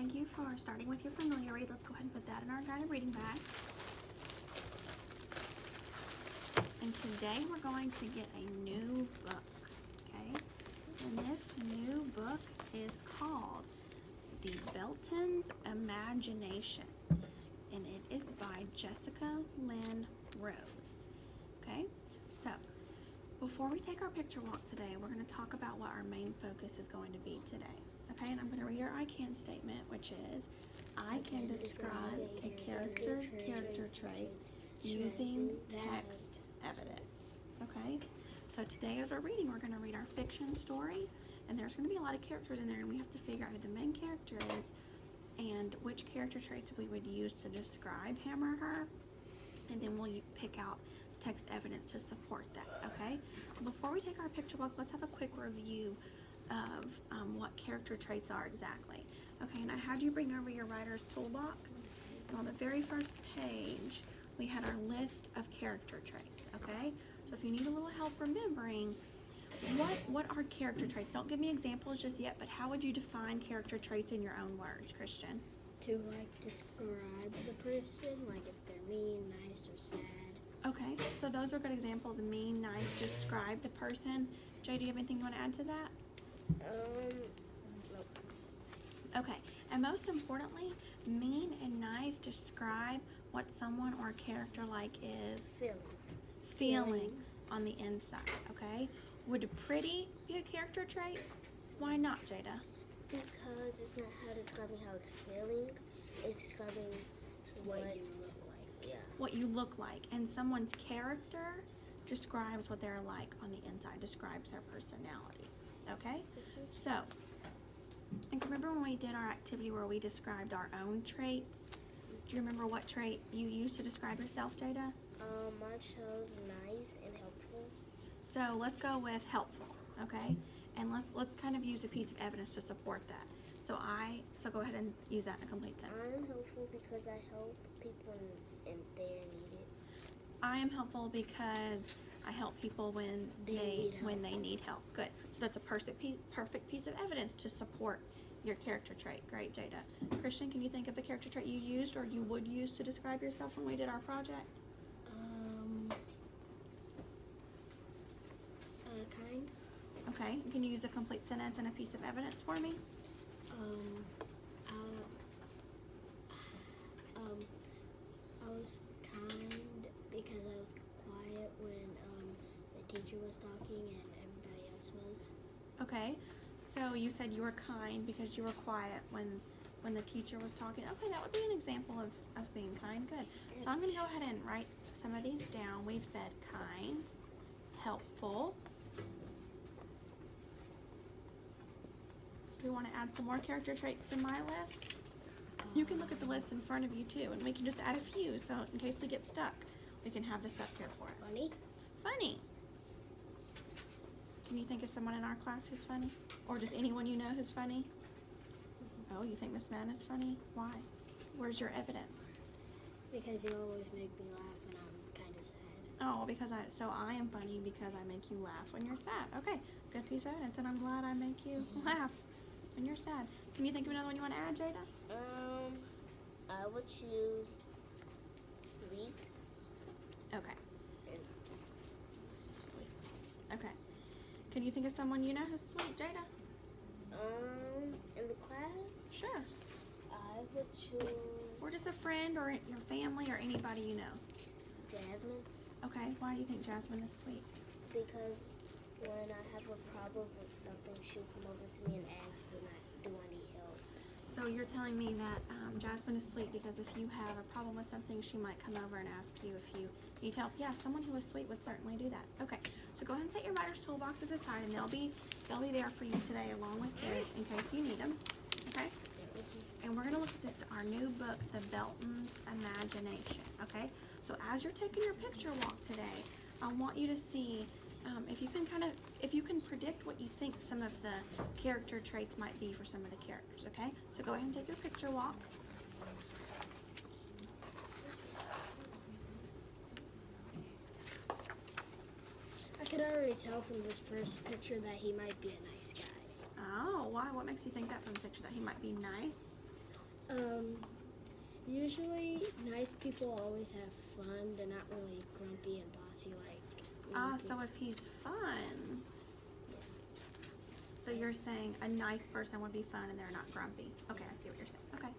thank you for starting with your familiar read. Let's go ahead and put that in our guided reading bag. And today we're going to get a new book, okay? And this new book is called The Belton's Imagination, and it is by Jessica Lynn Rose, okay? So, before we take our picture walk today, we're going to talk about what our main focus is going to be today, okay? And I'm going to read our I can statement, which is, I can describe a character's character traits using text evidence, okay? So today as we're reading, we're going to read our fiction story, and there's going to be a lot of characters in there, and we have to figure out who the main character is and which character traits we would use to describe him or her, and then we'll pick out text evidence to support that, okay? Before we take our picture walk, let's have a quick review of what character traits are exactly. Okay, now how do you bring over your writer's toolbox? And on the very first page, we had our list of character traits, okay? So if you need a little help remembering, what are character traits? Don't give me examples just yet, but how would you define character traits in your own words, Christian? To describe the person, like if they're mean, nice, or sad. Okay, so those are good examples. Mean, nice, describe the person. Jay, do you have anything you want to add to that? Nope. Okay, and most importantly, mean and nice describe what someone or a character like is feeling on the inside, okay? Would pretty be a character trait? Why not, Jada? Because it's not how describing how it's feeling, it's describing what you look like. Yeah. What you look like. And someone's character describes what they're like on the inside, describes their personality, okay? So, and remember when we did our activity where we described our own traits? Do you remember what trait you used to describe yourself, Jada? I chose nice and helpful. So let's go with helpful, okay? And let's kind of use a piece of evidence to support that. So go ahead and use that in a complete sentence. I'm helpful because I help people in their need. I am helpful because I help people when they need help. Good. So that's a perfect piece of evidence to support your character trait. Great, Jada. Christian, can you think of the character trait you used or you would use to describe yourself when we did our project? Kind. Okay. Can you use a complete sentence and a piece of evidence for me? I was kind because I was quiet when the teacher was talking and everybody else was. Okay. So you said you were kind because you were quiet when the teacher was talking. Okay, that would be an example of being kind. Good. So I'm going to go ahead and write some of these down. We've said kind, helpful. Do we want to add some more character traits to my list? You can look at the list in front of you too, and we can just add a few, so in case we get stuck, we can have this up here for us. Funny. Funny. Can you think of someone in our class who's funny? Or just anyone you know who's funny? Oh, you think Miss Mann is funny? Why? Where's your evidence? Because you always make me laugh when I'm kind of sad. Oh, so I am funny because I make you laugh when you're sad. Okay, good piece of evidence, and I'm glad I make you laugh when you're sad. Can you think of another one you want to add, Jada? I would choose sweet. Okay. Sweet. Okay. Can you think of someone you know who's sweet, Jada? In the class? Sure. I would choose... Or just a friend or your family or anybody you know. Jasmine. Okay, why do you think Jasmine is sweet? Because when I have a problem with something, she'll come over to me and ask, do I need help? So you're telling me that Jasmine is sweet because if you have a problem with something, she might come over and ask you if you need help. Yeah, someone who is sweet would certainly do that. Okay, so go ahead and set your writer's toolboxes aside, and they'll be there for you today along with this in case you need them. Okay? And we're going to look at this, our new book, The Belton's Imagination. Okay? So as you're taking your picture walk today, I want you to see if you can predict what you think some of the character traits might be for some of the characters, okay? So go ahead and take your picture walk. I could already tell from this first picture that he might be a nice guy. Oh, why? What makes you think that from the picture, that he might be nice? Usually nice people always have fun. They're not really grumpy and bossy like mean So if he's fun, so you're saying a nice person would be fun and they're not grumpy. Okay, I see what you're saying. Okay.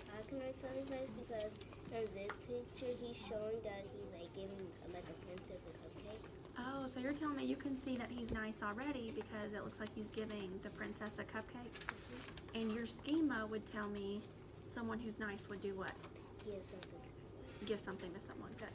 How can I tell he's nice? Because in this picture, he's showing that he's like giving like a princess a cupcake. Oh, so you're telling me you can see that he's nice already because it looks like he's giving the princess a cupcake? And your schema would tell me someone who's nice would do what? Give something to someone. Give something to someone. Good.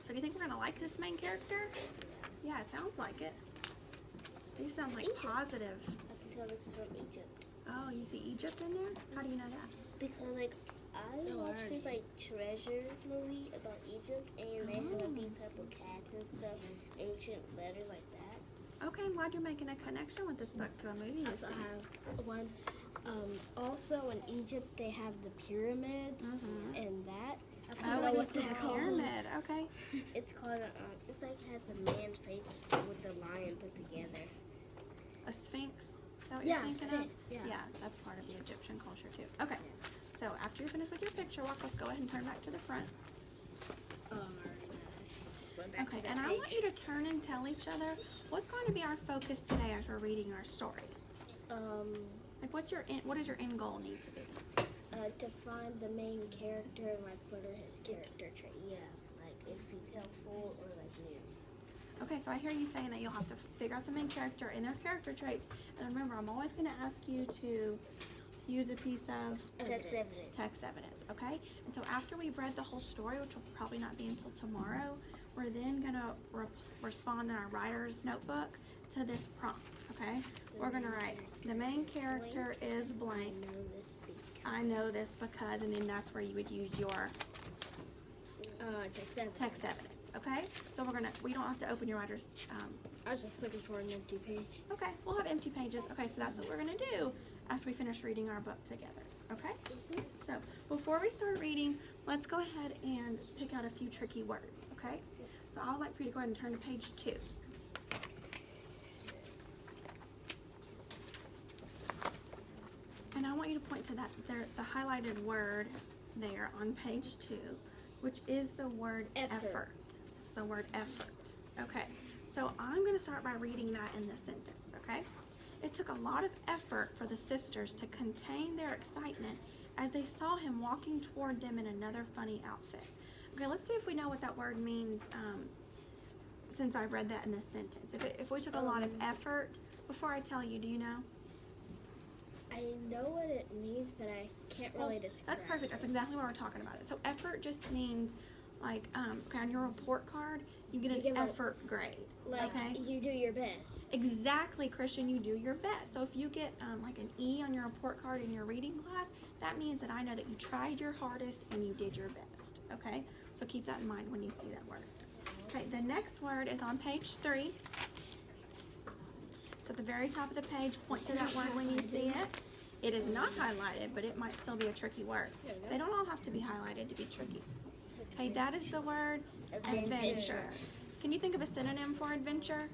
So do you think we're going to like this main character? Yeah, it sounds like it. These sound like Egypt. positive. I can tell this is from Egypt. Oh, you see Egypt in there? How do you know that? Because like I watched this like treasure movie about Egypt, and they have these type of cats and stuff, ancient letters like that. Okay, I'm glad you're making a connection with this book to a movie. I also have one. Also in Egypt they have the pyramids and that. I Oh, forgot what what is the they're called. pyramid? Okay. It's called it's like has a man's face with the lion put together. A sphinx? Is that what Yeah, you're thinking sphinx, of? yeah. That's part of the Egyptian culture too. Okay. So after you're finished with your picture walk, let's go ahead and turn back to the front. Went back Okay, to that and I page. want you to turn and tell each other what's going to be our focus today as we're reading our story. Like, what does your end goal need to be? To find the main character and like what are his character traits. Yeah, like if he's helpful or like new. Okay, so I hear you saying that you'll have to figure out the main character and their character traits. And remember, I'm always going to ask you to use a piece of Text evidence. text evidence, okay? And so after we've read the whole story, which will probably not be until tomorrow, we're then going to respond in our writer's notebook to this prompt, okay? We're going to write, the main character is blank. I know this because, and then that's where you would use your text evidence, okay? So we don't have to open your writer's, I was just looking for an empty page. okay, we'll have empty pages. Okay, so that's what we're gonna do after we finish reading our book together, okay? So before we start reading, let's go ahead and pick out a few tricky words, okay? So I would like for you to go ahead and turn to page 2. And I want you to point to that the highlighted word there on page 2, which is the word effort. It's the word effort. Okay, so I'm going to start by reading that in the sentence, okay? It took a lot of effort for the sisters to contain their excitement as they saw him walking toward them in another funny outfit. Okay, let's see if we know what that word means since I read that in the sentence. If we took a lot of effort, before I tell you, do you know? I know what it means, but I can't really describe. That's perfect. That's exactly what we're talking about. So effort just means like okay, on your report card, you get an effort grade. Like you do your best. Exactly, Christian. You do your best. So if you get like an E on your report card in your reading class, that means that I know that you tried your hardest and you did your best. Okay. So keep that in mind when you see that word. Okay. The next word is on page 3. It's at the very top of the page. Point to that word when you see it. It is not highlighted, but it might still be a tricky word. They don't all have to be highlighted to be tricky. Okay, that is the word adventure. Can you think of a synonym for adventure?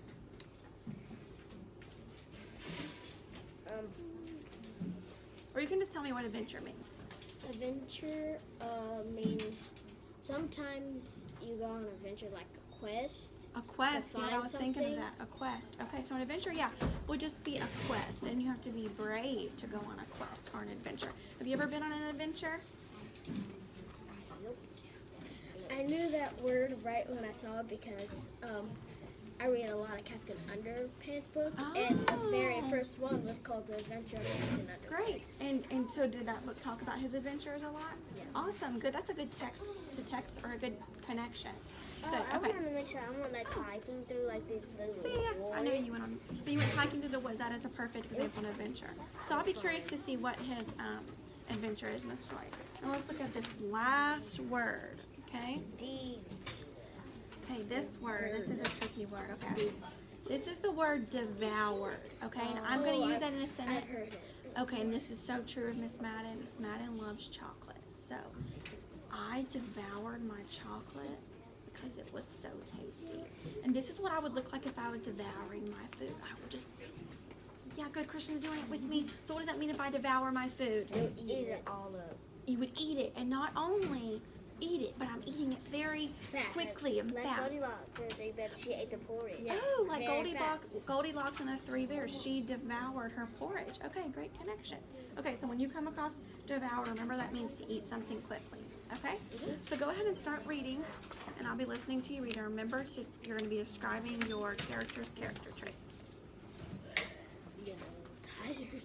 Or you can just tell me what adventure means. Adventure means sometimes you go on an adventure like a quest. A quest, To yeah, I find was thinking of something. that. A quest. Okay, so an adventure, yeah, would just be a quest, and you have to be brave to go on a quest or an adventure. Have you ever been on an adventure? I knew that word right when I saw it because I read a lot of Captain Underpants book, and the very first one was called The Adventure of Captain Underpants. Great. And so did that book talk about his adventures a lot? Yeah. Awesome. Good. That's a good text to text or a good connection. Good. I Okay. want to make sure I went like hiking through like these little See, yeah, I know woods. you went on. So you went hiking through the woods. That is a perfect example of adventure. So I'll be curious to see what his adventure is in the story. And let's look at this last word. Okay. D. Okay, this word. This is a tricky word. Okay. This is the word devoured. Okay, and I'm going to use that in a I sentence. heard it. Okay, and this is so true of Miss Madden. Miss Madden loves chocolate. So I devoured my chocolate because it was so tasty. And this is what I would look like if I was devouring my food. I would just, yeah, yeah, good. Christian's doing it with me. So what does that mean if I devour my food? You'll Eat it all up. You would eat it, and not only eat it, but I'm eating it very Fast. quickly and Like fast. Goldilocks and Three Bears, she ate the porridge. Yeah. Oh, like Very Goldilocks and the Three Bears. She devoured her porridge. Okay, great connection. Okay, so when you come across devour, remember that means to eat something quickly. Okay? So go ahead and start reading, and I'll be listening to you read. And remember, you're going to be describing your character's character traits. tired.